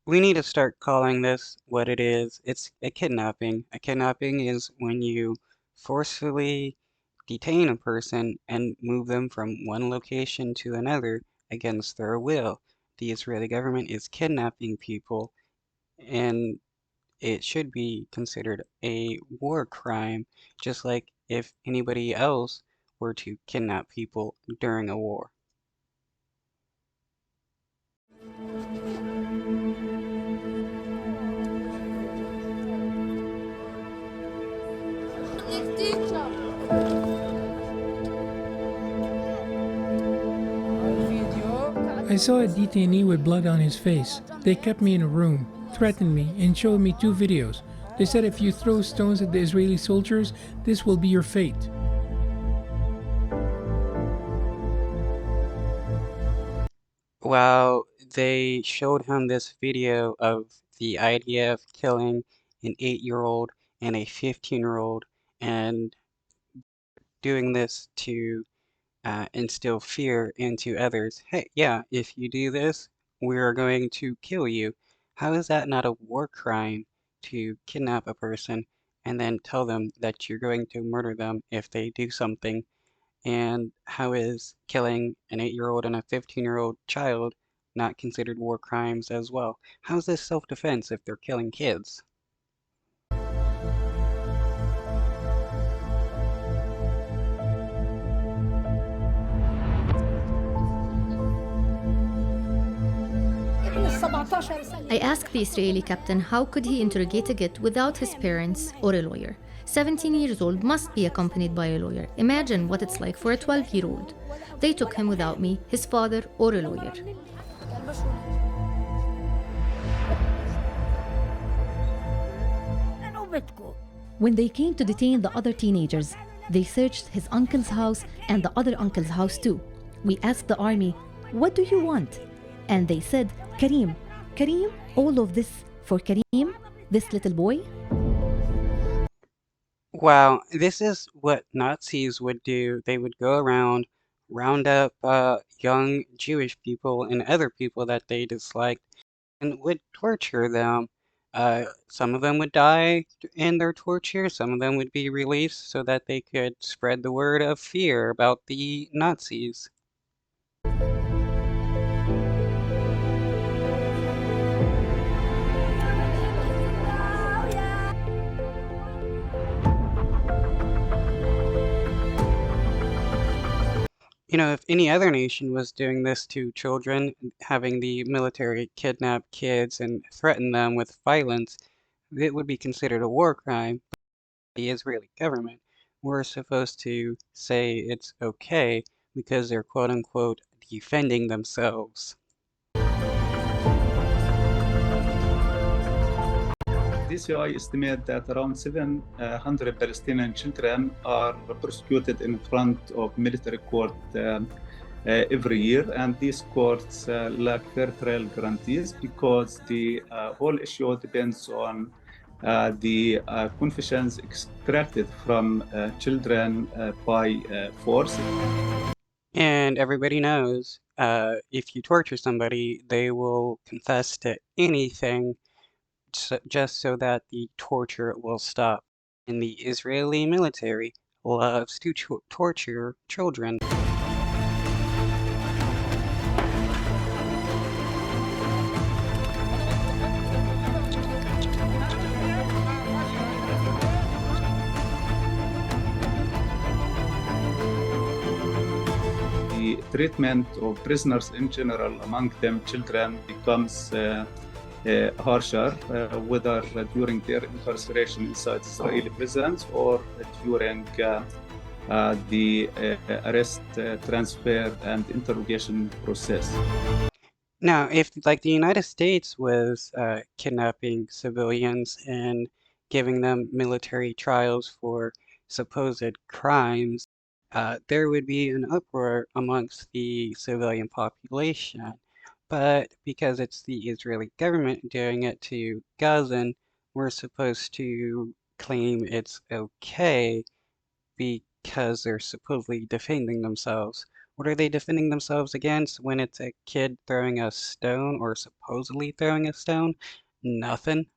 We need to start calling this what it is. It's a kidnapping. A kidnapping is when you forcefully detain a person and move them from one location to another against their will. The Israeli government is kidnapping people, and it should be considered a war crime, just like if anybody else were to kidnap people during a war. I saw a detainee with blood on his face. They kept me in a room, threatened me, and showed me two videos. They said if you throw stones at the Israeli soldiers, this will be your fate. Well, they showed him this video of the IDF killing an 8-year-old and a 15-year-old and doing this to instill fear into others. Hey, yeah, if you do this, we're going to kill you. How is that not a war crime to kidnap a person and then tell them that you're going to murder them if they do something? And how is killing an 8-year-old and a 15-year-old child not considered war crimes as well? How is this self-defense if they're killing kids? I asked the Israeli captain how could he interrogate a Git without his parents or a lawyer. 17 years old must be accompanied by a lawyer. Imagine what it's like for a 12-year-old. They took him without me, his father, or a lawyer. When they came to detain the other teenagers, they searched his uncle's house and the other uncle's house too. We asked the army, "What do you want?" And they said, "Karim, Karim, all of this for Karim, this little boy?" Wow, this is what Nazis would do. They would go around, round up young Jewish people and other people that they disliked, and would torture them. Some of them would die in their torture, some of them would be released so that they could spread the word of fear about the Nazis. You know, if any other nation was doing this to children, having the military kidnap kids and threaten them with violence, it would be considered a war crime. The Israeli government were supposed to say it's okay because they're quote unquote defending themselves. DCI estimate that around 700 Palestinian children are prosecuted in front of military court every year, and these courts lack fair trial guarantees because the whole issue depends on the confessions extracted from children by force. And everybody knows if you torture somebody, they will confess to anything just so that the torture will stop. And the Israeli military loves to torture children. The treatment of prisoners in general, among them children, becomes harsher, whether during their incarceration inside Israeli prisons or during the arrest, transfer, and interrogation process. Now, if like the United States was kidnapping civilians and giving them military trials for supposed crimes, there would be an uproar amongst the civilian population. But because it's the Israeli government doing it to Gazan, we're supposed to claim it's okay because they're supposedly defending themselves. What are they defending themselves against when it's a kid throwing a stone or supposedly throwing a stone? Nothing.